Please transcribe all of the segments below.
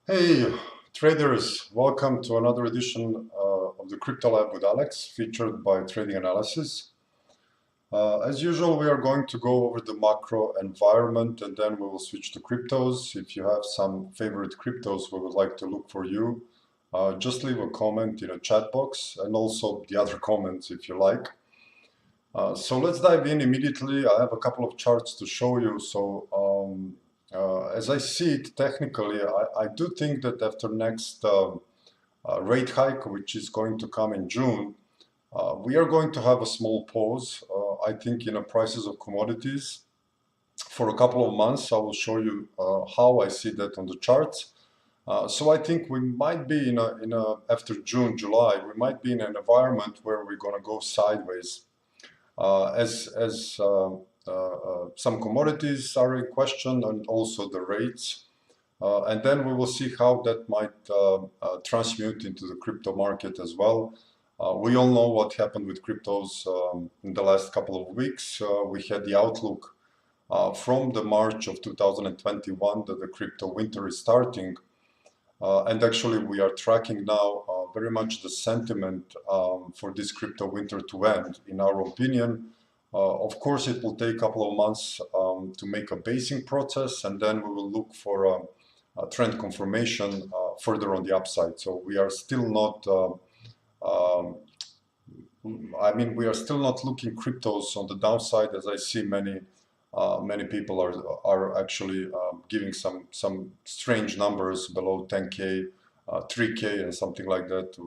Hey traders, welcome to another edition of the Crypto Lab with Alex, featured by Trading Analysis. As usual, we are going to go over the macro environment and then we will switch to cryptos. If you have some favorite cryptos we would like to look for you, just leave a comment in a chat box and also the other comments if you like. So let's dive in immediately. I have a couple of charts to show you. As I see it technically, I do think that after next rate hike, which is going to come in June, we are going to have a small pause, I think, in the prices of commodities for a couple of months. I will show you how I see that on the charts. So I think we might be after June, July, we might be in an environment where we're going to go sideways. As some commodities are in question and also the rates. And then we will see how that might transmute into the crypto market as well. We all know what happened with cryptos in the last couple of weeks. We had the outlook from the March of 2021 that the crypto winter is starting. And actually we are tracking now very much the sentiment for this crypto winter to end, in our opinion. Of course, it will take a couple of months to make a basing process, and then we will look for a trend confirmation further on the upside. So we are still not, we are still not looking cryptos on the downside, as I see many people are actually giving some strange numbers below 10K, 3K and something like that.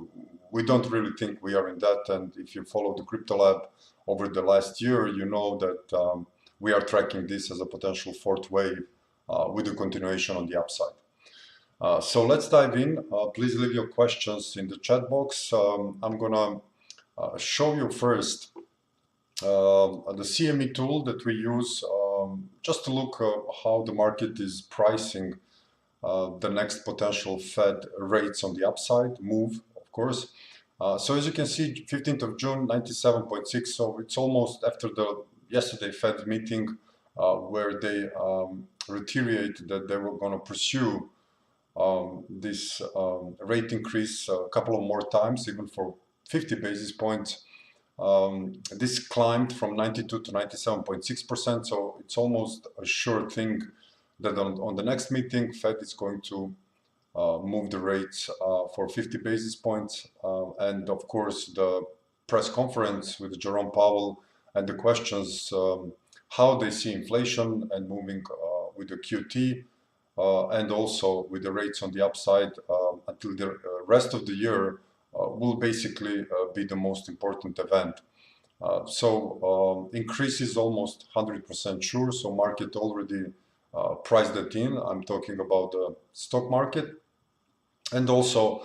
We don't really think we are in that. And if you follow the Crypto Lab over the last year, you know that we are tracking this as a potential fourth wave with a continuation on the upside. So let's dive in. Please leave your questions in the chat box. I'm gonna show you first the CME tool that we use just to look how the market is pricing the next potential Fed rates on the upside move, of course. So as you can see, 15th of June, 97.6. So it's almost after the yesterday Fed meeting where they reiterated that they were going to pursue this rate increase a couple of more times, even for 50 basis points. This climbed from 92 to 97.6%. So it's almost a sure thing that on the next meeting, Fed is going to move the rates for 50 basis points. And of course, the press conference with Jerome Powell and the questions, how they see inflation and moving with the QT and also with the rates on the upside until the rest of the year will basically be the most important event. Increase is almost 100% sure. So market already priced that in. I'm talking about the stock market. And also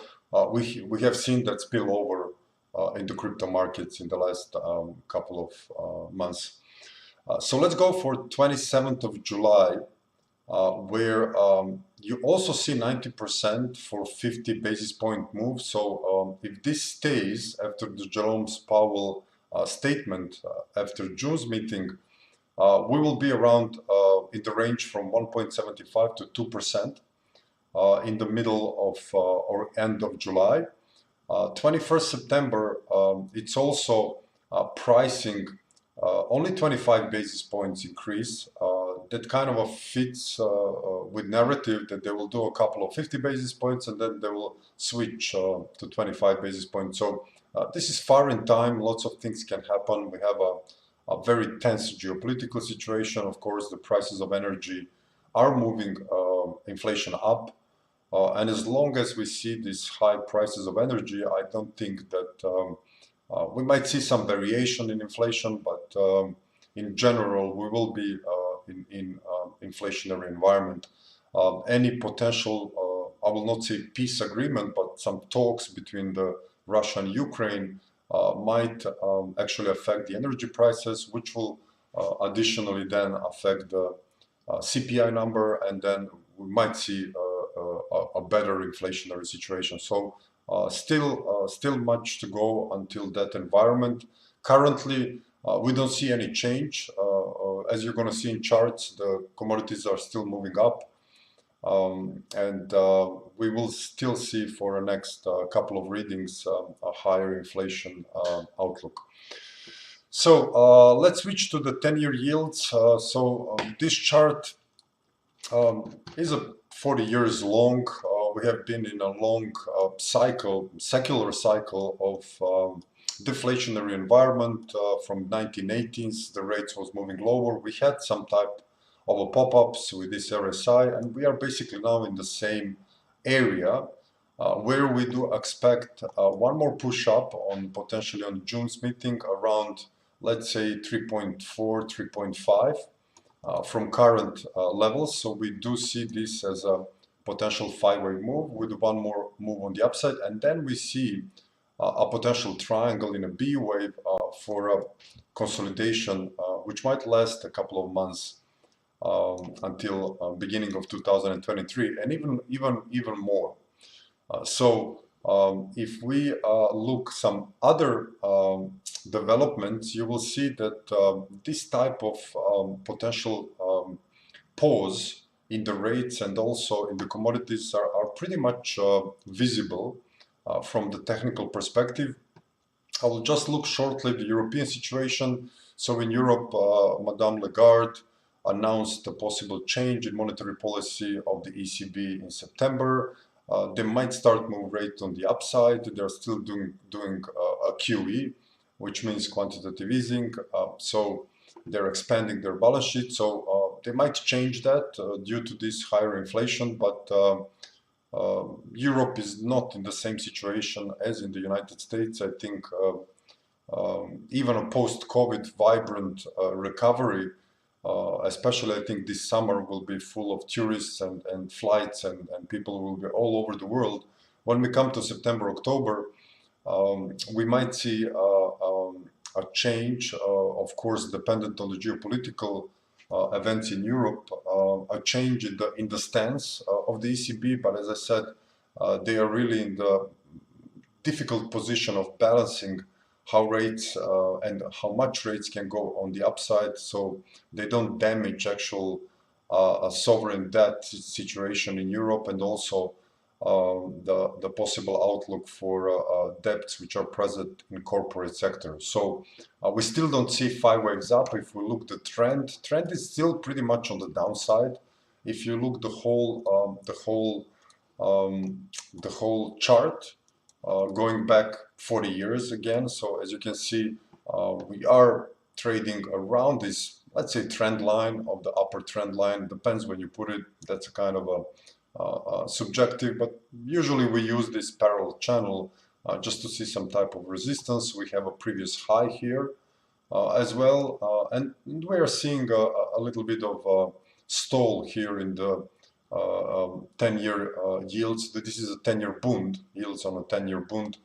we have seen that spill over in the crypto markets in the last couple of months. So let's go for 27th of July, where you also see 90% for 50 basis point move. So if this stays after the Jerome Powell statement after June's meeting, we will be around in the range from 1.75 to 2% in the middle of or end of July. 21st September, it's also pricing only 25 basis points increase. That kind of fits with narrative that they will do a couple of 50 basis points and then they will switch to 25 basis points. So this is far in time. Lots of things can happen. We have a very tense geopolitical situation. Of course, the prices of energy are moving inflation up. And as long as we see these high prices of energy, I don't think that we might see some variation in inflation, but in general, we will be in inflationary environment. Any potential, I will not say peace agreement, but some talks between the Russia and Ukraine might actually affect the energy prices, which will additionally then affect the CPI number, and then we might see a better inflationary situation. So still much to go until that environment. Currently, we don't see any change. As you're going to see in charts, the commodities are still moving up. and we will still see for the next couple of readings a higher inflation outlook. So let's switch to the 10-year yields. This chart is a 40 years long. We have been in a long secular cycle of deflationary environment from 1980s. The rates was moving lower. We had some type of a pop-ups with this RSI, and we are basically now in the same area where we do expect one more push up on potentially on June's meeting around, let's say, 3.4, 3.5 from current levels. So we do see this as a potential five-way move with one more move on the upside, and then we see a potential triangle in a B wave for a consolidation, which might last a couple of months until beginning of 2023, and even more. If we look some other developments, you will see that this type of potential pause in the rates and also in the commodities are pretty much visible from the technical perspective. I will just look shortly at the European situation. So in Europe, Madame Lagarde announced a possible change in monetary policy of the ECB in September. They might start move rate on the upside. They're still doing a QE, which means quantitative easing. So they're expanding their balance sheet. So they might change that due to this higher inflation, but Europe is not in the same situation as in the United States. I think even a post-COVID vibrant recovery, especially I think this summer will be full of tourists and flights and people will be all over the world. When we come to September, October, we might see a change, of course, dependent on the geopolitical events in Europe, a change in the stance of the ECB. But as I said, they are really in the difficult position of balancing how rates and how much rates can go on the upside, so they don't damage actual sovereign debt situation in Europe, and also the possible outlook for debts which are present in corporate sector. So we still don't see five waves up. If we look the trend is still pretty much on the downside. If you look the whole chart going back 40 years again. So as you can see, we are trading around this, let's say, trend line of the upper trend line. Depends when you put it. That's a kind of a subjective, but usually we use this parallel channel just to see some type of resistance. We have a previous high here as well, and we are seeing a little bit of stall here in the 10-year yields. This is a 10-year bond, yields on a 10-year bond,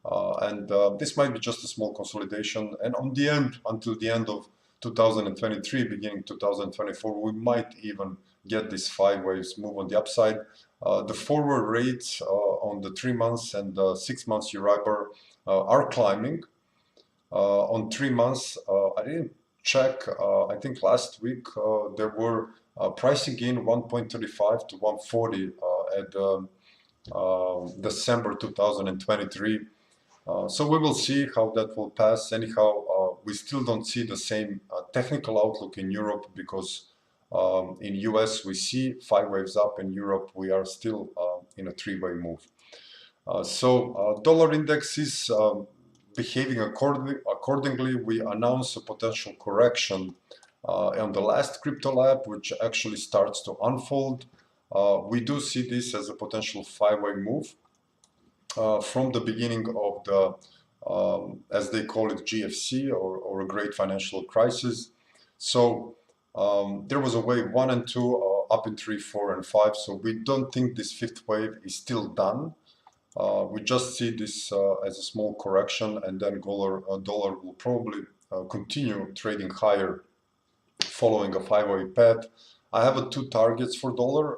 and this might be just a small consolidation. And on the end, until the end of 2023, beginning 2024, we might even get this five waves move on the upside. The forward rates on the 3 months and 6 months Euribor are climbing. On 3 months, I didn't check. I think last week there were pricing in 1.35 to 140 at December 2023. So we will see how that will pass. Anyhow, we still don't see the same technical outlook in Europe, because in US we see five waves up. In Europe we are still in a three-way move. So dollar index is behaving accordingly. We announced a potential correction on the last crypto lab, which actually starts to unfold. We do see this as a potential five-way move from the beginning of the, as they call it, GFC or a great financial crisis. So there was a wave 1 and 2 up in 3, 4, and 5. So we don't think this fifth wave is still done. We just see this as a small correction, and then dollar will probably continue trading higher following a five-way path. I have two targets for dollar.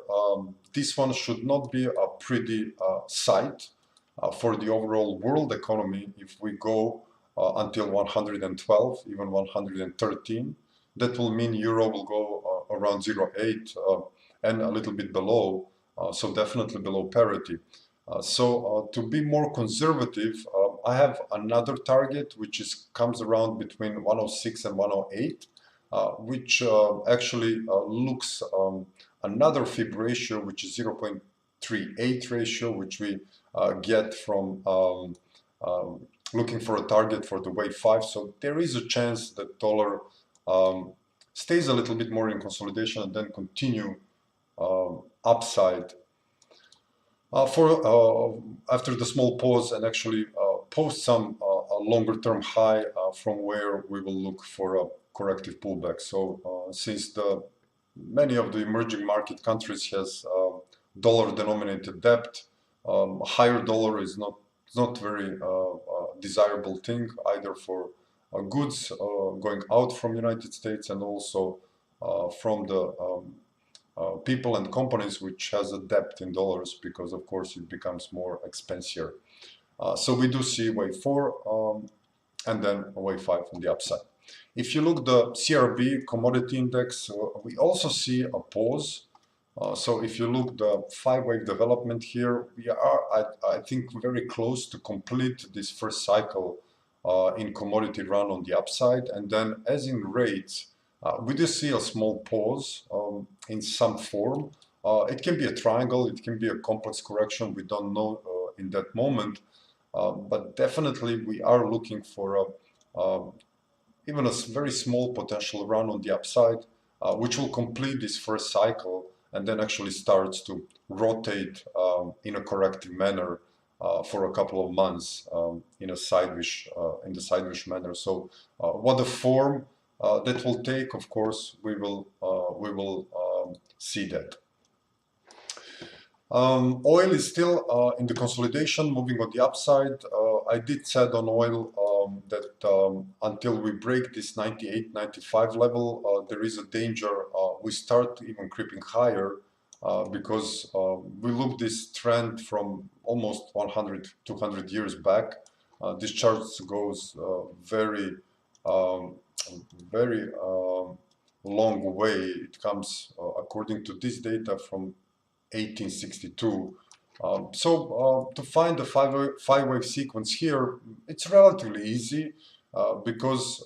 This one should not be a pretty sight for the overall world economy. If we go until 112, even 113, that will mean euro will go around 0.8, and a little bit below, so definitely below parity. To be more conservative, I have another target which comes around between 106 and 108, which actually looks another fib ratio, which is 0.38 ratio, which we get from looking for a target for the wave 5. So there is a chance that dollar stays a little bit more in consolidation and then continue upside after the small pause, and actually post some a longer term high from where we will look for a corrective pullback. So since many of the emerging market countries has dollar denominated debt, higher dollar is not very desirable thing either for goods going out from United States, and also from the people and companies which has a debt in dollars, because of course it becomes more expensive. So we do see wave 4 and then wave 5 on the upside. If you look the CRB commodity index, we also see a pause. So if you look the 5-wave development here, we are I think very close to complete this first cycle in commodity run on the upside. And then as in rates, we do see a small pause in some form. It can be a triangle, it can be a complex correction, we don't know in that moment, but definitely we are looking for even a very small potential run on the upside, which will complete this first cycle and then actually starts to rotate in a corrective manner for a couple of months in the sideways manner. So what the form that will take, of course, we will see that. Oil is still in the consolidation, moving on the upside. I did said on oil that until we break this 98, 95 level, there is a danger we start even creeping higher, because we look this trend from almost 100, 200 years back. This chart goes very long way. It comes according to this data from 1862. To find the five-wave sequence here, it's relatively easy because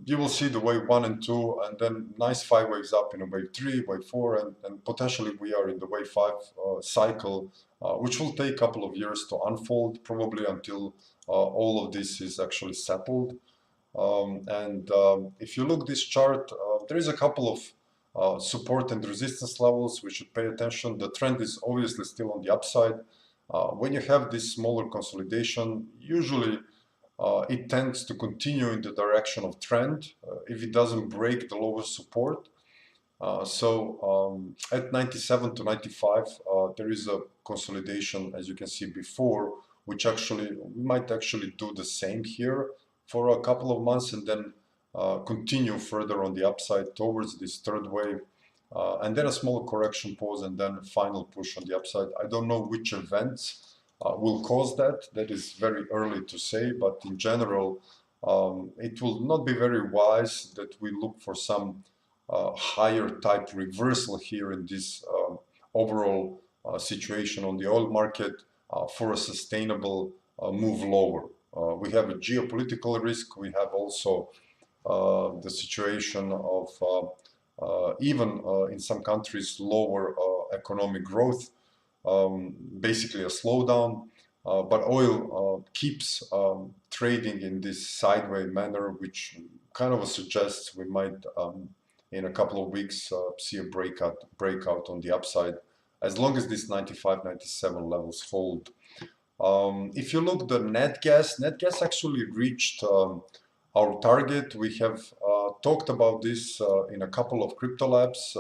you will see the wave 1 and 2, and then nice 5 waves up in a wave 3, wave 4, and potentially we are in the wave 5 cycle, which will take a couple of years to unfold, probably until all of this is actually settled. If you look this chart, there is a couple of support and resistance levels we should pay attention. The trend is obviously still on the upside. When you have this smaller consolidation, usually it tends to continue in the direction of trend if it doesn't break the lower support. At 97 to 95, there is a consolidation, as you can see before, which actually we might actually do the same here for a couple of months, and then continue further on the upside towards this third wave, and then a small correction pause, and then final push on the upside. I don't know which events will cause that. That is very early to say, but in general, it will not be very wise that we look for some higher type reversal here in this overall situation on the oil market for a sustainable move lower. We have a geopolitical risk. We have also the situation of even in some countries lower economic growth, basically a slowdown, but oil keeps trading in this sideways manner, which kind of suggests we might in a couple of weeks see a breakout on the upside, as long as this 95, 97 levels hold. If you look the net gas actually reached our target. We have talked about this in a couple of crypto labs.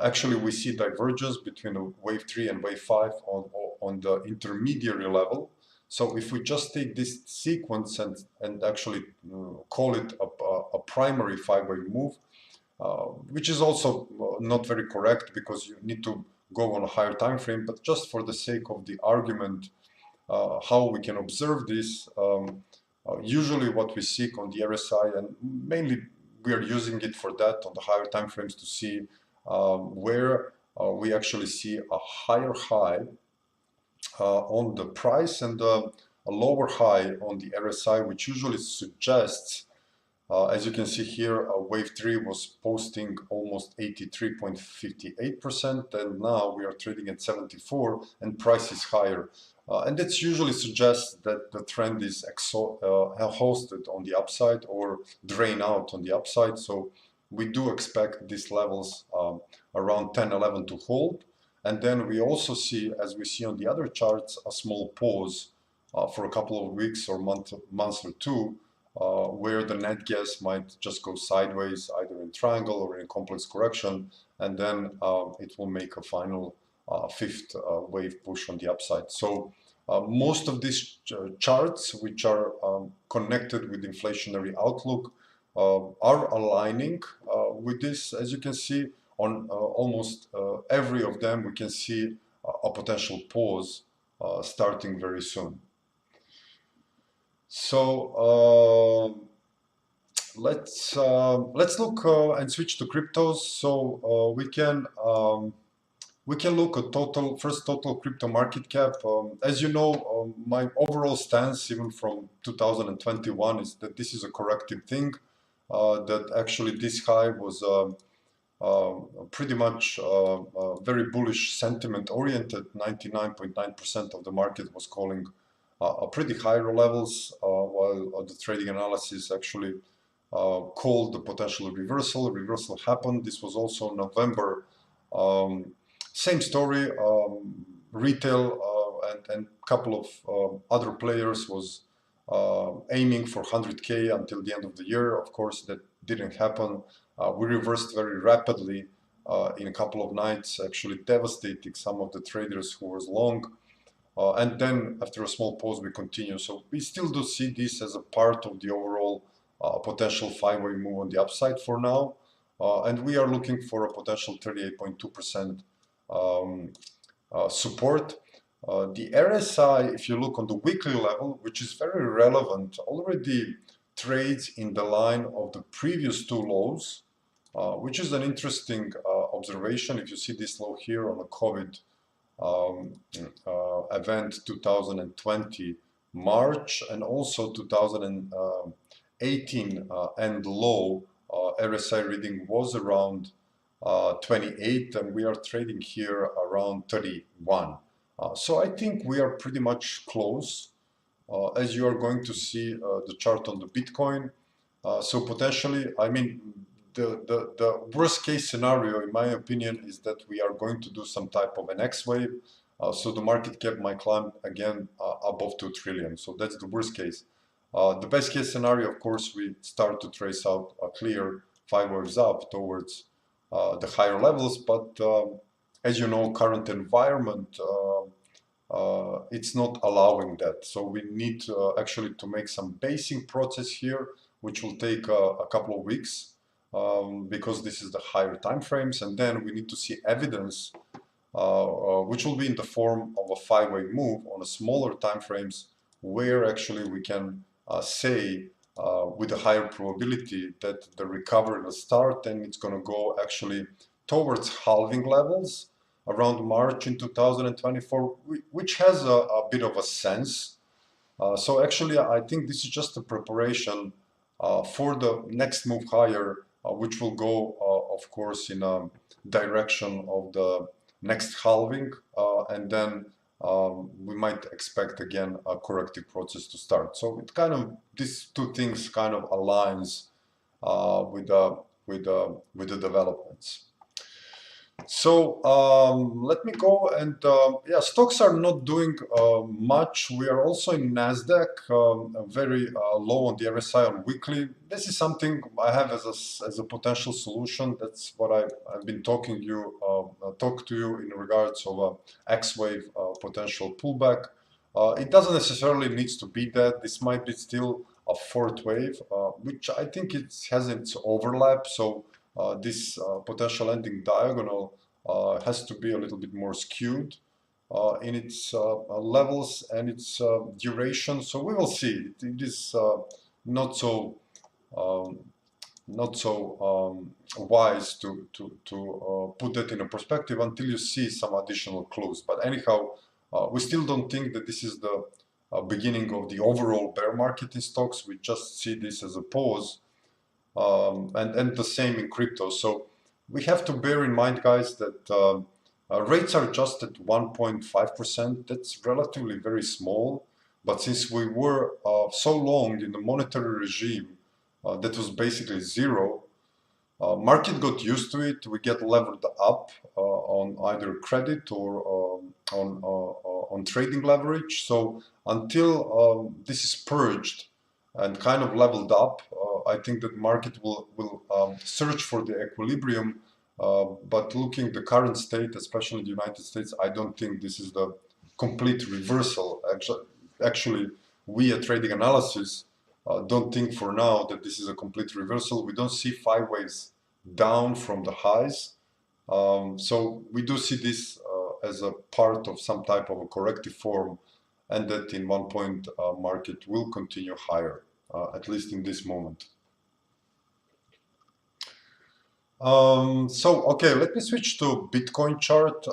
Actually, we see divergence between wave 3 and wave 5 on the intermediary level. So if we just take this sequence and actually call it a primary 5-wave move, which is also not very correct, because you need to go on a higher time frame, but just for the sake of the argument, how we can observe this, usually what we seek on the RSI, and mainly we are using it for that on the higher time frames to see where we actually see a higher high on the price and a lower high on the RSI, which usually suggests, as you can see here, wave 3 was posting almost 83.58%, and now we are trading at 74 and price is higher. And that usually suggests that the trend is hosted on the upside or drain out on the upside. So we do expect these levels around 10-11 to hold. And then we also see, as we see on the other charts, a small pause for a couple of weeks or months or two, where the net gas might just go sideways, either in triangle or in complex correction, and then it will make a final fifth wave push on the upside. So most of these charts, which are connected with inflationary outlook, are aligning with this. As you can see, on almost every of them, we can see a potential pause starting very soon. So let's look and switch to cryptos. So we can look at total crypto market cap. As you know, my overall stance, even from 2021, is that this is a corrective thing. That actually this high was pretty much very bullish sentiment oriented. 99.9% of the market was calling a pretty higher levels, while the trading analysis actually called the potential reversal. Reversal happened. This was also November. Same story. Retail and couple of other players was aiming for 100K until the end of the year. Of course, that didn't happen. We reversed very rapidly in a couple of nights, actually devastating some of the traders who was long. And then after a small pause, we continue. So we still do see this as a part of the overall potential five-way move on the upside for now. And we are looking for a potential 38.2% support. The RSI, if you look on the weekly level, which is very relevant, already trades in the line of the previous two lows, which is an interesting observation. If you see this low here on a COVID event 2020 March, and also 2018 end low, RSI reading was around 28, and we are trading here around 31. So I think we are pretty much close, as you are going to see the chart on the Bitcoin. So potentially, I mean, the worst case scenario, in my opinion, is that we are going to do some type of an X wave. So the market cap might climb again above 2 trillion. So that's the worst case. The best case scenario, of course, we start to trace out a clear 5 waves up towards the higher levels. But as you know, current environment, it's not allowing that. So we need actually to make some basing process here, which will take a couple of weeks. Because this is the higher time frames, and then we need to see evidence, which will be in the form of a five-way move on a smaller time frames, where actually we can say with a higher probability that the recovery will start, and it's going to go actually towards halving levels around March in 2024, which has a bit of a sense. So actually, I think this is just a preparation for the next move higher, which will go, of course, in a direction of the next halving, and then we might expect again a corrective process to start. So it kind of, these two things kind of aligns with the developments. So let me go and yeah, stocks are not doing much. We are also in Nasdaq, very low on the RSI on weekly. This is something I have as a potential solution. That's what I've been talking to you in regards of a X wave potential pullback. It doesn't necessarily needs to be that. This might be still a fourth wave, which I think it has its overlap. So this potential ending diagonal has to be a little bit more skewed in its levels and its duration. So we will see. It is not so not so wise to put that in a perspective until you see some additional clues. But anyhow, we still don't think that this is the beginning of the overall bear market in stocks. We just see this as a pause, and the same in crypto. So we have to bear in mind, guys, that rates are just at 1.5%. That's relatively very small. But since we were so long in the monetary regime that was basically zero, market got used to it. We get levered up on either credit or on trading leverage. So until this is purged and kind of leveled up, I think that market will search for the equilibrium. But looking the current state, especially in the United States, I don't think this is the complete reversal. Actually, we at Trading Analysis don't think for now that this is a complete reversal. We don't see 5 waves down from the highs. So we do see this as a part of some type of a corrective form, and that in one point market will continue higher, at least in this moment. Okay, let me switch to Bitcoin chart.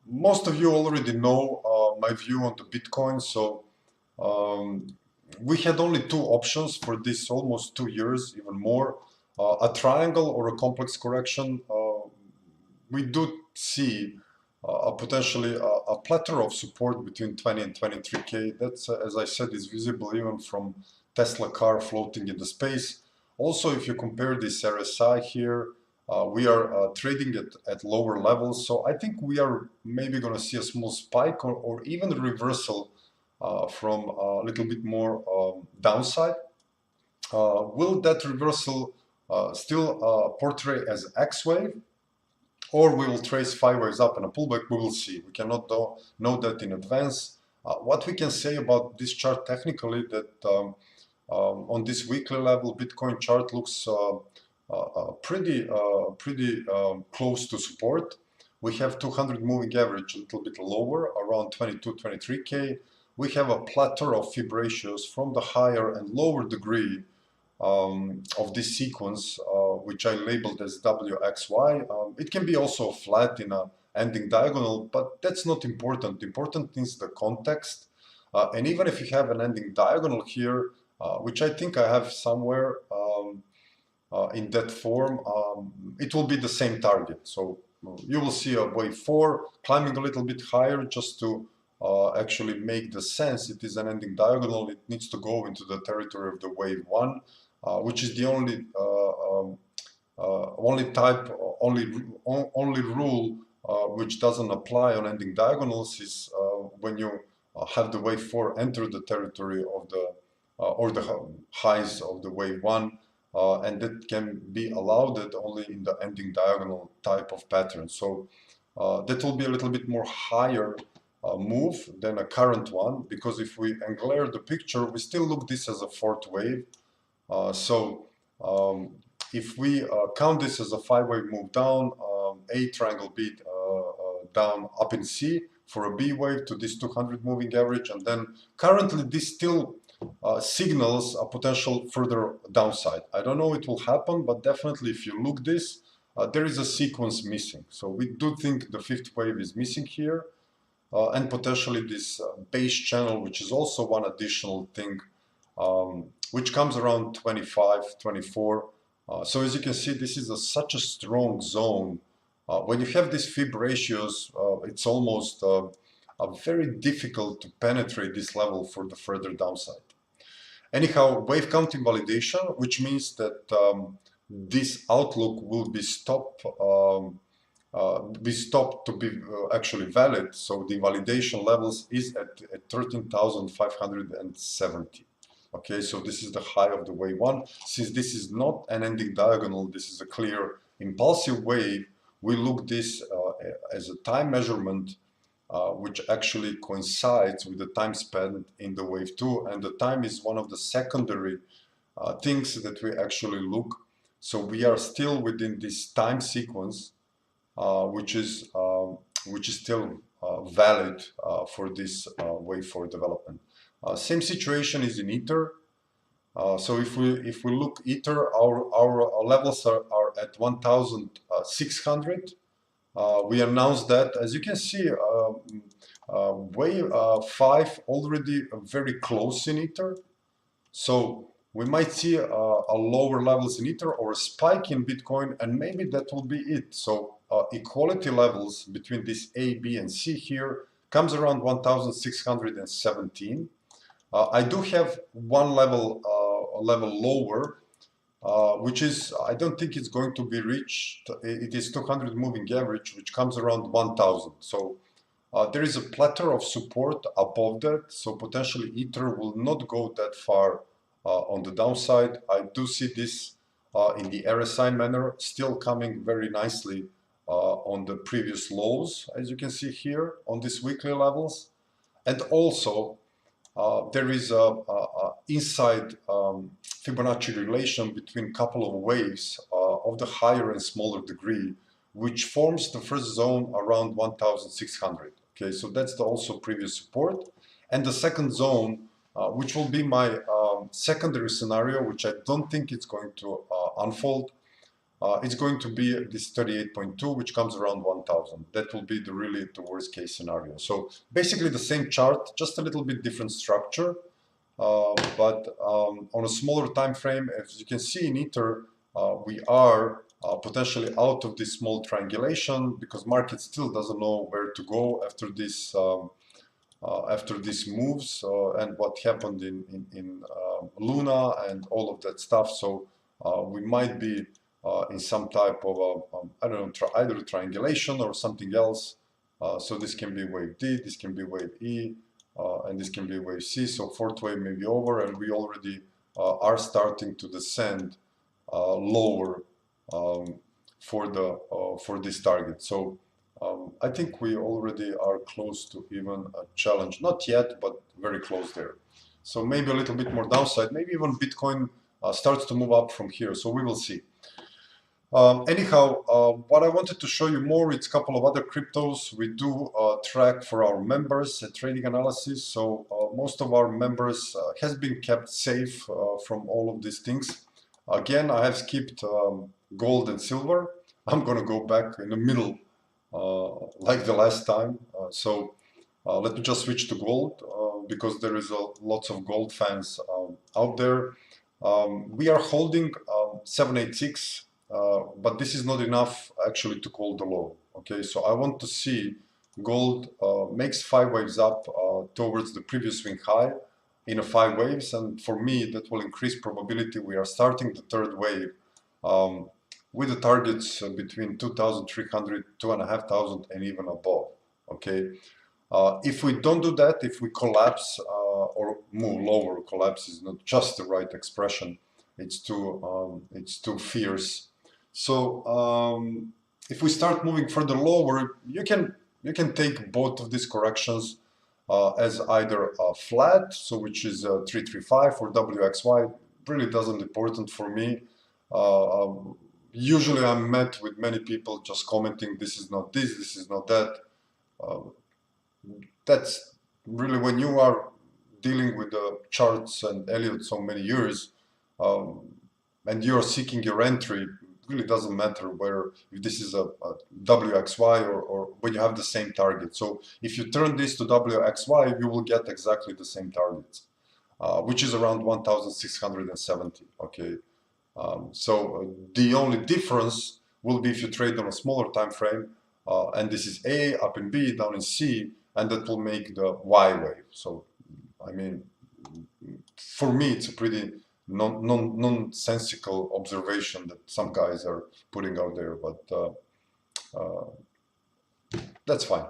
Most of you already know my view on the Bitcoin. So we had only 2 options for this almost 2 years, even more, a triangle or a complex correction. We do see potentially a plethora of support between 20 and 23K. That's, as I said, is visible even from Tesla car floating in the space. Also, if you compare this RSI here, we are trading at lower levels. So I think we are maybe going to see a small spike or even a reversal from a little bit more downside. Will that reversal still portray as X wave, or we will trace 5 waves up and a pullback? We will see. We cannot know that in advance. What we can say about this chart technically, that on this weekly level, Bitcoin chart looks pretty close to support. We have 200 moving average a little bit lower, around 22, 23K. We have a plethora of Fib ratios from the higher and lower degree of this sequence, which I labeled as WXY. It can be also flat in a ending diagonal, but that's not important. The important is the context. And even if you have an ending diagonal here, which I think I have somewhere in that form, it will be the same target. So you will see a wave 4 climbing a little bit higher just to actually make the sense it is an ending diagonal. It needs to go into the territory of the wave 1, which is the only rule which doesn't apply on ending diagonals is when you have the wave 4 enter the territory of the or the highs of the wave 1, and that can be allowed only in the ending diagonal type of pattern. So that will be a little bit more higher move than a current one, because if we angle the picture, we still look this as a 4th wave. If we count this as a 5-wave move down, A triangle B down up in C for a B wave to this 200 moving average, and then currently this still signals a potential further downside. I don't know it will happen, but definitely if you look this, there is a sequence missing. So we do think the 5th wave is missing here, and potentially this base channel, which is also one additional thing, which comes around 25, 24. So as you can see, this is such a strong zone. When you have these Fib ratios, it's almost very difficult to penetrate this level for the further downside. Anyhow, wave count invalidation, which means that this outlook will be stopped to be actually valid. So the validation levels is at 13,570. Okay, so this is the high of the wave 1. Since this is not an ending diagonal, this is a clear impulsive wave. We look this as a time measurement, which actually coincides with the time spent in the wave 2, and the time is one of the secondary things that we actually look. So we are still within this time sequence, which is still valid for this wave 4 development. Same situation is in Ether. So if we look Ether, our levels are at 1,600. We announced that, as you can see, wave 5 already very close in Ether. So we might see a lower levels in Ether or a spike in Bitcoin, and maybe that will be it. So equality levels between this A, B, and C here comes around 1,617. I do have one level lower, which is, I don't think it's going to be reached. It is 200 moving average, which comes around 1,000. So there is a plethora of support above that. So potentially Ether will not go that far on the downside. I do see this in the RSI manner, still coming very nicely on the previous lows, as you can see here on these weekly levels. And also, there is a inside Fibonacci relation between a couple of waves of the higher and smaller degree, which forms the first zone around 1,600. Okay, so that's the also previous support. And the second zone, which will be my secondary scenario, which I don't think it's going to unfold, it's going to be this 38.2, which comes around 1,000. That will be really the worst case scenario. So basically the same chart, just a little bit different structure, but on a smaller time frame. As you can see in Ether, we are potentially out of this small triangulation because market still doesn't know where to go after this after these moves and what happened in Luna and all of that stuff. So we might be in some type of I don't know, either triangulation or something else. So this can be wave D, this can be wave E, and this can be wave C. So fourth wave may be over, and we already are starting to descend lower for this target. So I think we already are close to even a challenge. Not yet, but very close there. So maybe a little bit more downside. Maybe even Bitcoin starts to move up from here. So we will see. Anyhow, what I wanted to show you more, it's a couple of other cryptos. We do track for our members at Trading Analysis. So most of our members has been kept safe from all of these things. Again, I have skipped gold and silver. I'm going to go back in the middle like the last time. So let me just switch to gold because there is lots of gold fans out there. We are holding 786. But this is not enough actually to call the low. Okay, so I want to see gold makes 5 waves up towards the previous swing high in a 5 waves, and for me that will increase probability. We are starting the third wave with the targets between 2,300, 2,500, and even above. Okay, if we don't do that, if we collapse or move lower, collapse is not just the right expression. It's too fierce. So if we start moving further lower, you can take both of these corrections as either flat, so which is 335 or WXY. Really doesn't important for me. Usually I'm met with many people just commenting, this is not this, this is not that. That's really when you are dealing with the charts and Elliott so many years, and you're seeking your entry. Really doesn't matter where, if this is a WXY or when you have the same target. So if you turn this to WXY, you will get exactly the same targets, which is around 1,670. Okay, so the only difference will be if you trade on a smaller time frame, and this is A up in B, down in C, and that will make the Y wave. So I mean, for me, it's a pretty nonsensical observation that some guys are putting out there, but that's fine.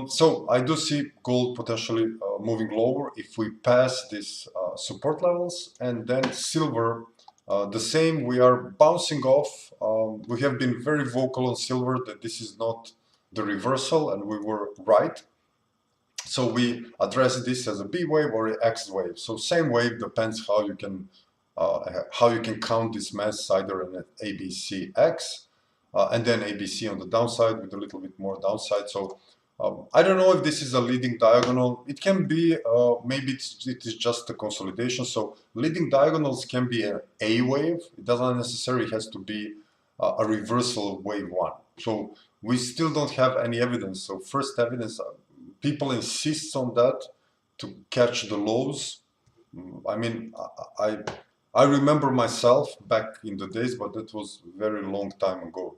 So I do see gold potentially moving lower if we pass these support levels, and then silver the same. We are bouncing off. We have been very vocal on silver that this is not the reversal, and we were right. So we address this as a B wave or an X wave. So same wave, depends how you can count this mass, either an ABC X and then ABC on the downside with a little bit more downside. So I don't know if this is a leading diagonal. It can be, maybe it is just a consolidation. So leading diagonals can be an A wave. It doesn't necessarily has to be a reversal of wave one. So we still don't have any evidence. So first evidence, people insist on that to catch the lows. I mean, I remember myself back in the days, but that was a very long time ago.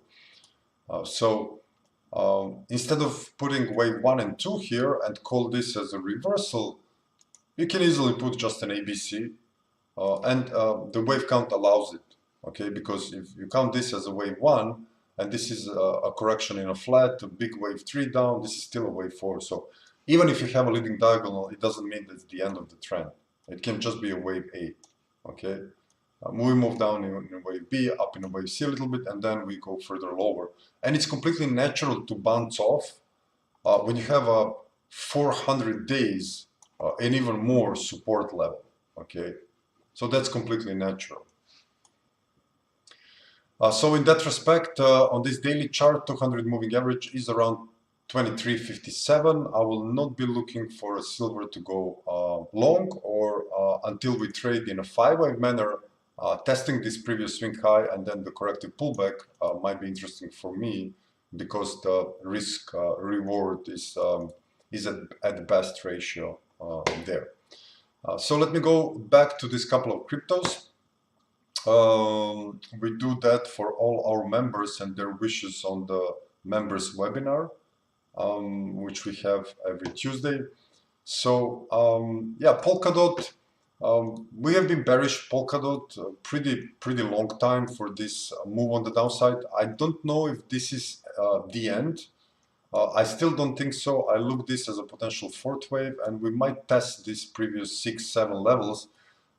Instead of putting wave 1 and 2 here and call this as a reversal, you can easily put just an ABC, and the wave count allows it, okay? Because if you count this as a wave 1, and this is a correction in a flat, a big wave 3 down, this is still a wave 4. So even if you have a leading diagonal, it doesn't mean that's the end of the trend. It can just be a wave A, okay? We move down in a wave B, up in a wave C a little bit, and then we go further lower. And it's completely natural to bounce off when you have a 400 days and even more support level, okay? So that's completely natural. So in that respect, on this daily chart, 200 moving average is around 23.57. I will not be looking for a silver to go long or until we trade in a 5-wave manner. Testing this previous swing high and then the corrective pullback might be interesting for me because the risk reward is at best ratio there. So let me go back to this couple of cryptos. We do that for all our members and their wishes on the members webinar, which we have every Tuesday. So yeah, Polkadot. We have been bearish Polkadot pretty long time for this move on the downside. I don't know if this is the end. I still don't think so. I look this as a potential fourth wave, and we might test these previous 6-7 levels.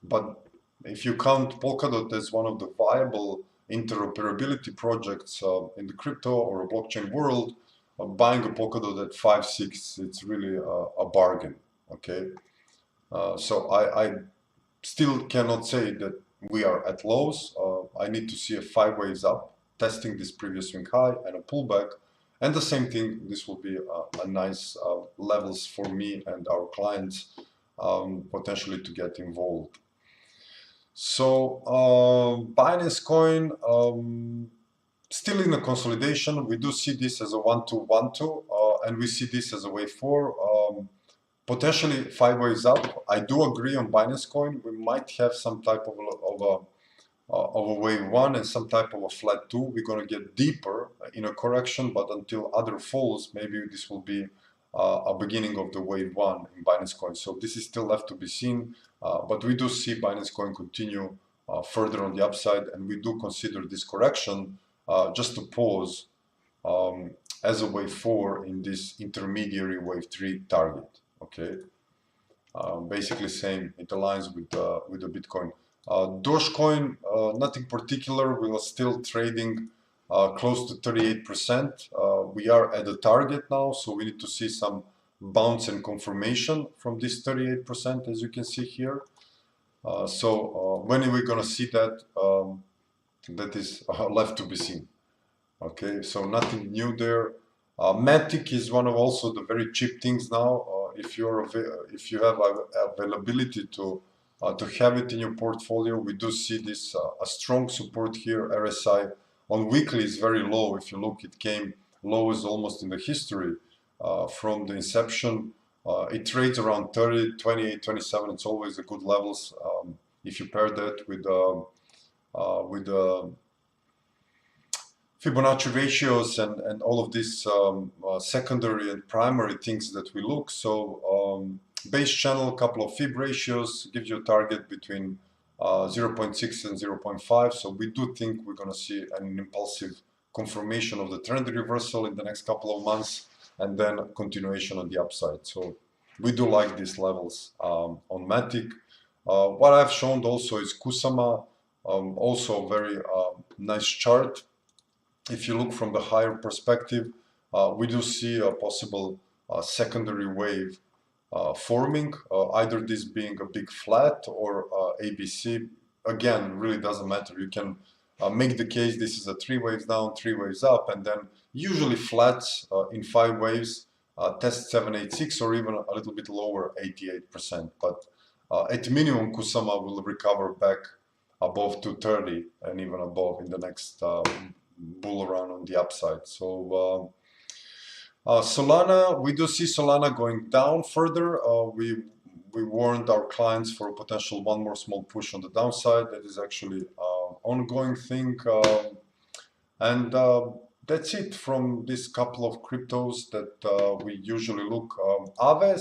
But if you count Polkadot as one of the viable interoperability projects in the crypto or blockchain world, buying a Polkadot at 5-6, it's really a bargain. Okay. So I still cannot say that we are at lows. I need to see a 5 waves up, testing this previous swing high and a pullback. And the same thing, this will be a nice levels for me and our clients potentially to get involved. So Binance coin, still in a consolidation. We do see this as a 1-2, 1-2, and we see this as a wave 4. Potentially 5 waves up. I do agree on Binance coin. We might have some type of a wave 1 and some type of a flat 2. We're going to get deeper in a correction, but until other falls, maybe this will be a beginning of the wave 1 in Binance coin. So this is still left to be seen, but we do see Binance coin continue further on the upside, and we do consider this correction just to pause as a wave 4 in this intermediary wave 3 target. Okay, basically same. It aligns with the Bitcoin. Dogecoin, nothing particular. We are still trading close to 38%. We are at the target now, so we need to see some bounce and confirmation from this 38%, as you can see here. So when are we gonna see that? That is left to be seen. Okay, so nothing new there. MATIC is one of also the very cheap things now. If you have availability to have it in your portfolio, we do see this a strong support here. RSI on weekly is very low. If you look, it came lowest almost in the history from the inception. It trades around 30, 28, 27. It's always a good levels. If you pair that with Fibonacci ratios and all of these secondary and primary things that we look. So base channel, a couple of fib ratios gives you a target between 0.6 and 0.5. So we do think we're going to see an impulsive confirmation of the trend reversal in the next couple of months, and then continuation on the upside. So we do like these levels on MATIC. What I've shown also is Kusama, also very nice chart. If you look from the higher perspective, we do see a possible secondary wave forming, either this being a big flat or ABC. Again, really doesn't matter. You can make the case this is a 3 waves down, 3 waves up, and then usually flats in 5 waves test 786 or even a little bit lower, 88%. But at minimum, Kusama will recover back above 230 and even above in the next bull run on the upside. So Solana, we do see Solana going down further. We warned our clients for a potential one more small push on the downside. That is actually ongoing thing. And that's it from this couple of cryptos that we usually look. Aave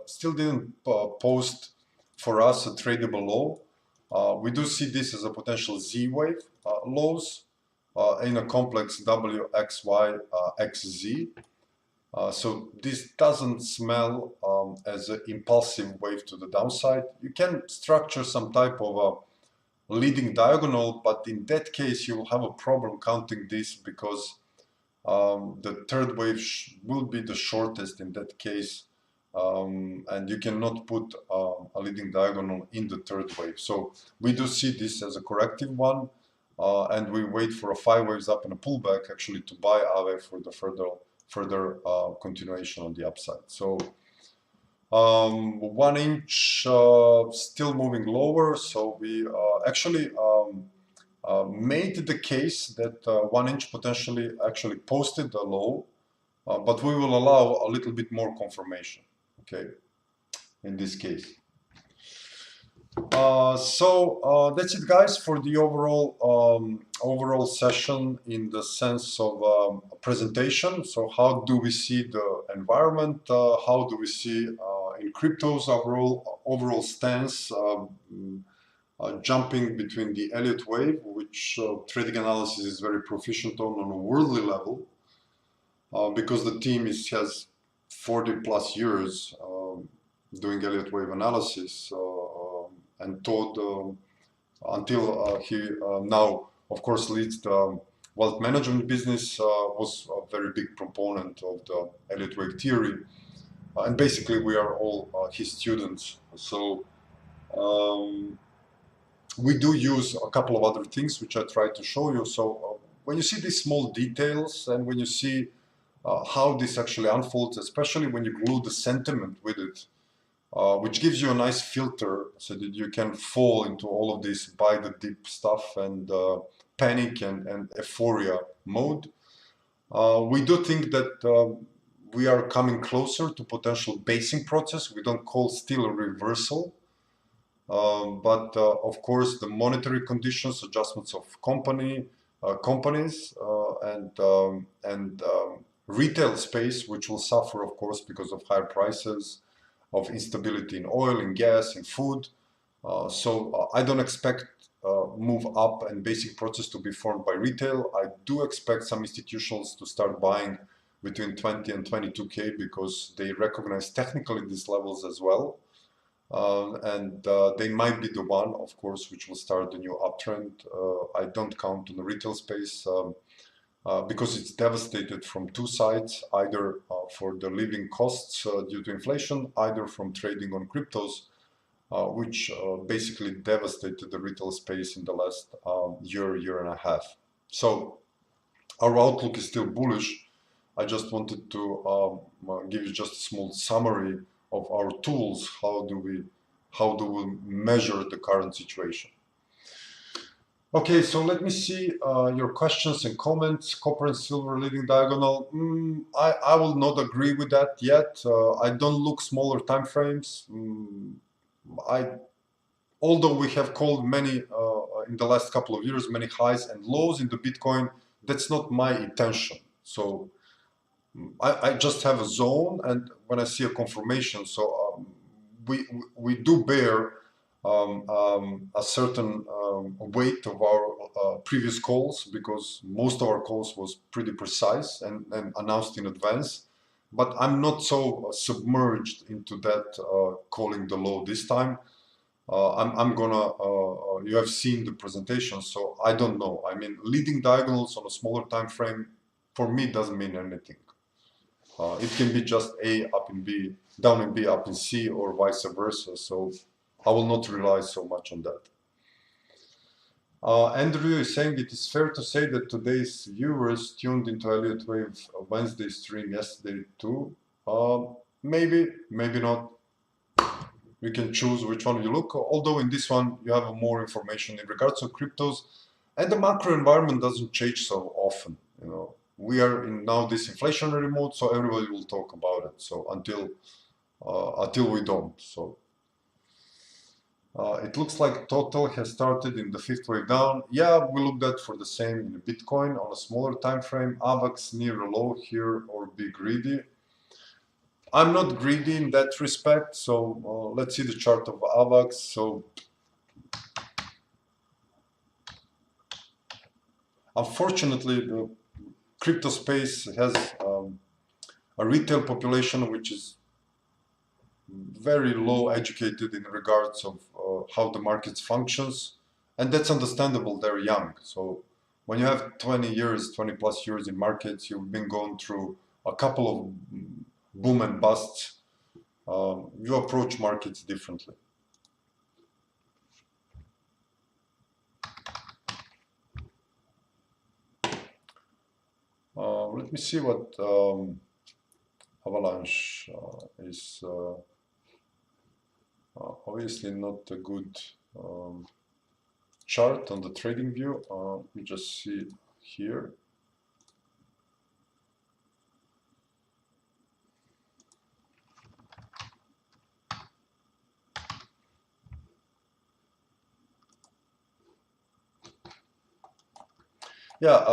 still didn't post for us a tradable low. We do see this as a potential Z wave lows in a complex WXY XZ. So this doesn't smell as an impulsive wave to the downside. You can structure some type of a leading diagonal, but in that case you will have a problem counting this because the third wave will be the shortest in that case, and you cannot put a leading diagonal in the third wave. So we do see this as a corrective one, and we wait for a 5 waves up and a pullback actually to buy Aave for the further continuation on the upside. So 1 inch still moving lower, so we actually made the case that 1 inch potentially actually posted a low, but we will allow a little bit more confirmation, okay, in this case. So that's it, guys, for the overall session in the sense of presentation. So how do we see the environment? How do we see in cryptos overall stance, jumping between the Elliott wave, which trading analysis is very proficient on a worldly level, because the team has 40+ years doing Elliott wave analysis, and Todd, until he now, of course, leads the wealth management business, was a very big proponent of the Elliott wave theory. And basically, we are all his students. So we do use a couple of other things, which I tried to show you. So when you see these small details and when you see how this actually unfolds, especially when you glue the sentiment with it, which gives you a nice filter so that you can fall into all of this buy the dip stuff and panic and euphoria mode. We do think that we are coming closer to potential basing process. We don't call still a reversal, but of course the monetary conditions, adjustments of companies and retail space, which will suffer, of course, because of higher prices, of instability in oil, in gas, in food. So I don't expect move up and basic process to be formed by retail. I do expect some institutions to start buying between 20 and 22K because they recognize technically these levels as well. And they might be the one, of course, which will start the new uptrend. I don't count on the retail space because it's devastated from two sides, either for the living costs due to inflation, either from trading on cryptos, which basically devastated the retail space in the last year and a half. So our outlook is still bullish. I just wanted to give you just a small summary of our tools. How do we measure the current situation? Okay, so let me see your questions and comments. Copper and silver leading diagonal. I will not agree with that yet. I don't look smaller time frames. Although we have called many in the last couple of years, many highs and lows in the Bitcoin, that's not my intention. So I just have a zone, and when I see a confirmation, so we do bear a certain weight of our previous calls, because most of our calls was pretty precise and announced in advance. But I'm not so submerged into that calling the low this time. I'm gonna, you have seen the presentation, so I don't know. I mean, leading diagonals on a smaller time frame, for me, doesn't mean anything. It can be just A up in B, down in B, up in C, or vice versa. So I will not rely so much on that. Andrew is saying it is fair to say that today's viewers tuned into Elliott Wave Wednesday stream yesterday too. Maybe, maybe not. You can choose which one you look. Although in this one you have more information in regards to cryptos, and the macro environment doesn't change so often. You know, we are in now this inflationary mode, so everybody will talk about it. So until we don't. So it looks like total has started in the fifth wave down. Yeah, we looked at for the same in Bitcoin on a smaller time frame. AVAX near a low here or be greedy. I'm not greedy in that respect. So let's see the chart of AVAX. So unfortunately, the crypto space has a retail population which is very low educated in regards of how the markets functions, and that's understandable. They're young. So when you have 20 years, 20 plus years in markets, you've been going through a couple of boom and busts. You approach markets differently. Let me see what Avalanche is. Obviously not a good chart on the trading view. Let me just see here. Yeah,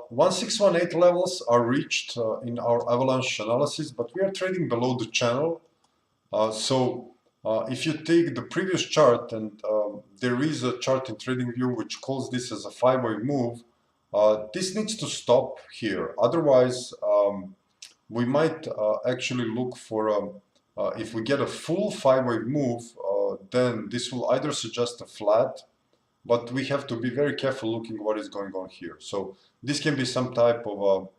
1618 levels are reached in our Avalanche analysis, but we are trading below the channel. If you take the previous chart, and there is a chart in TradingView which calls this as a 5-wave move, this needs to stop here. Otherwise, we might actually look for, if we get a full 5-wave move, then this will either suggest a flat, but we have to be very careful looking what is going on here. So this can be some type of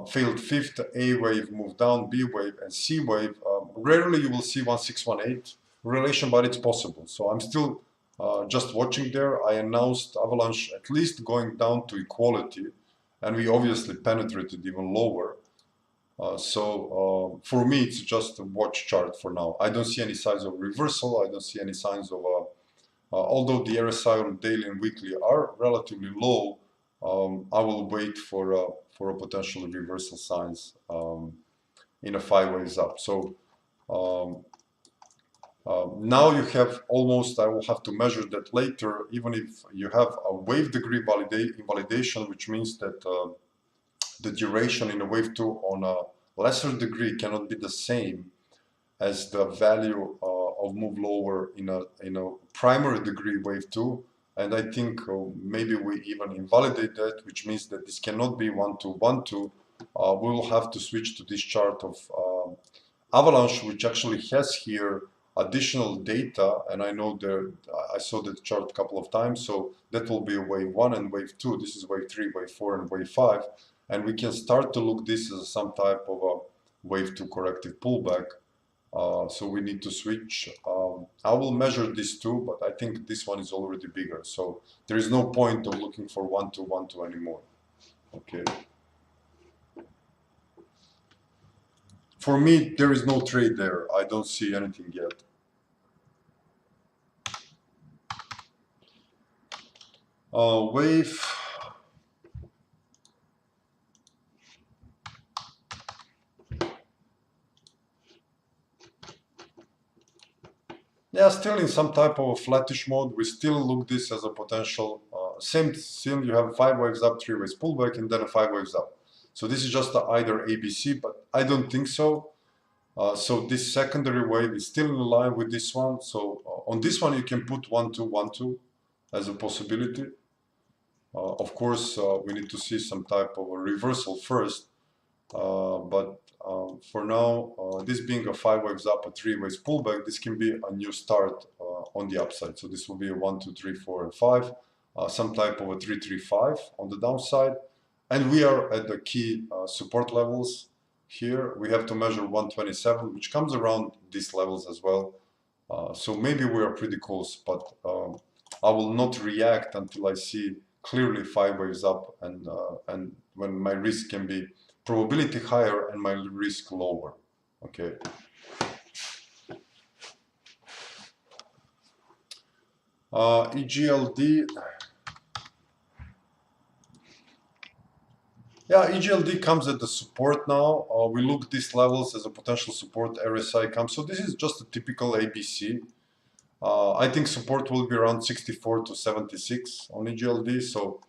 failed fifth, A wave, move down, B wave, and C wave. Rarely you will see 1618 relation, but it's possible. So I'm still just watching there. I announced Avalanche at least going down to equality, and we obviously penetrated even lower. For me, it's just a watch chart for now. I don't see any signs of reversal. I don't see any signs of although the RSI on daily and weekly are relatively low, I will wait for a potential reversal signs in a 5 waves up. So now you have almost, I will have to measure that later, even if you have a wave degree invalidation, which means that the duration in a wave 2 on a lesser degree cannot be the same as the value of move lower in a primary degree wave 2, and I think maybe we even invalidate that, which means that this cannot be 1212. We will have to switch to this chart of Avalanche, which actually has here additional data, and I know there I saw that chart a couple of times, so that will be wave 1 and wave 2. This is wave 3, wave 4, and wave 5, and we can start to look this as some type of a wave 2 corrective pullback. So we need to switch. I will measure this too, but I think this one is already bigger. So there is no point of looking for 1212 anymore. Okay. For me, there is no trade there. I don't see anything yet. Wave. Yeah, still in some type of a flattish mode. We still look this as a potential. Same thing, you have 5 waves up, 3 waves pullback, and then a 5 waves up. So this is just either ABC, but I don't think so. So this secondary wave is still in line with this one. So on this one, you can put 1212 as a possibility. Of course, we need to see some type of a reversal first. For now, this being a 5 waves up, a 3 waves pullback, this can be a new start on the upside. So this will be a 1, 2, 3, 4, and 5, some type of a 3, 3, 5 on the downside. And we are at the key support levels here. We have to measure 127, which comes around these levels as well. So maybe we are pretty close, but I will not react until I see clearly 5 waves up, and when my risk can be probability higher and my risk lower. Okay. EGLD. Yeah, EGLD comes at the support now. We look these levels as a potential support. RSI comes. So this is just a typical ABC. I think support will be around 64 to 76 on EGLD. So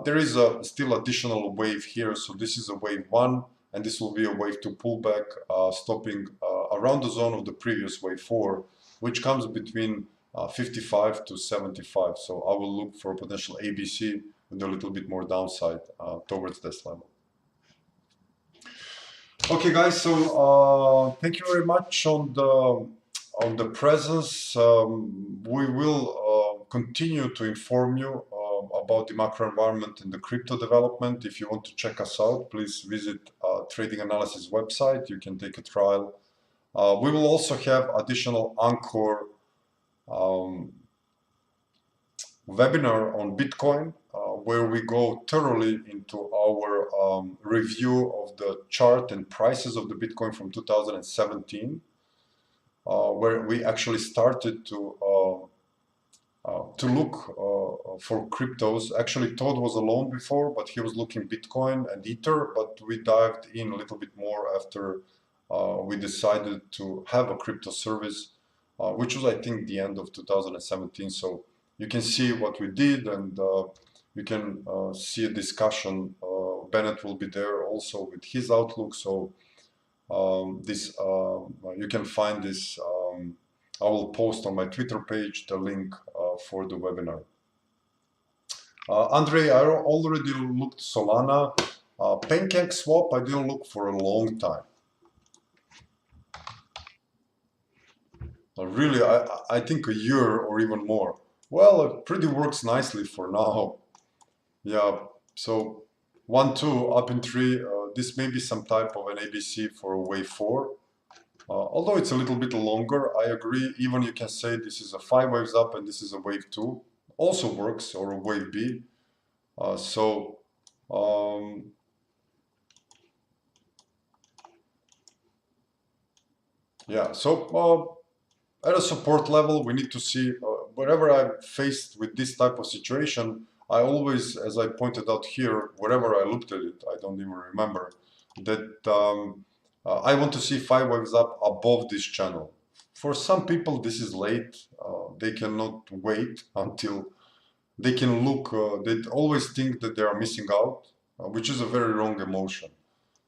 there is still additional wave here. So this is a wave 1, and this will be a wave 2 pullback, stopping around the zone of the previous wave 4, which comes between 55 to 75. So I will look for a potential ABC with a little bit more downside towards this level. Okay, guys. So thank you very much on the presence. We will continue to inform you about the macro environment and the crypto development. If you want to check us out, please visit Trading Analysis website. You can take a trial. We will also have additional Anchor webinar on Bitcoin, where we go thoroughly into our review of the chart and prices of the Bitcoin from 2017, where we actually started to look for cryptos. Actually, Todd was alone before, but he was looking Bitcoin and Ether, but we dived in a little bit more after we decided to have a crypto service, which was, I think, the end of 2017. So you can see what we did, and you can see a discussion. Bennett will be there also with his outlook. So you can find this. I will post on my Twitter page the link for the webinar. Andre, I already looked Solana. Pancake swap, I didn't look for a long time. Really, I think a year or even more. Well, it pretty works nicely for now. Yeah, so 1, 2, up in 3. This may be some type of an ABC for wave 4. Although it's a little bit longer, I agree. Even you can say this is a 5 waves up and this is a wave 2. Also works, or a wave B. Yeah, so at a support level, we need to see, wherever I'm faced with this type of situation, I always, as I pointed out here, wherever I looked at it, I don't even remember, that I want to see 5 waves up above this channel. For some people, this is late. They cannot wait until they can look. They always think that they are missing out, which is a very wrong emotion.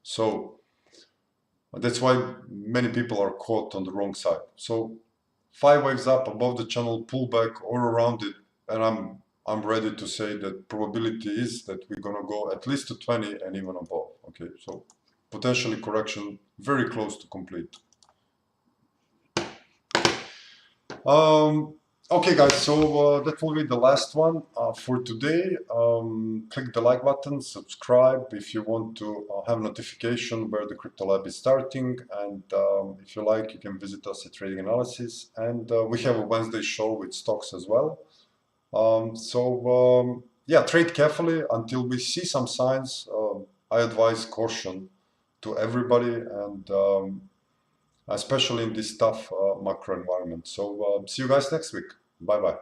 So that's why many people are caught on the wrong side. So 5 waves up above the channel, pullback or around it, and I'm ready to say that probability is that we're gonna go at least to 20 and even above. Okay, so potentially correction very close to complete. Okay, guys, so that will be the last one for today. Click the like button, subscribe if you want to have notification where the Crypto Lab is starting, and if you like, you can visit us at Trading Analysis, and we have a Wednesday show with stocks as well. Yeah, trade carefully until we see some signs. I advise caution to everybody, and especially in this tough macro environment. So see you guys next week. Bye bye.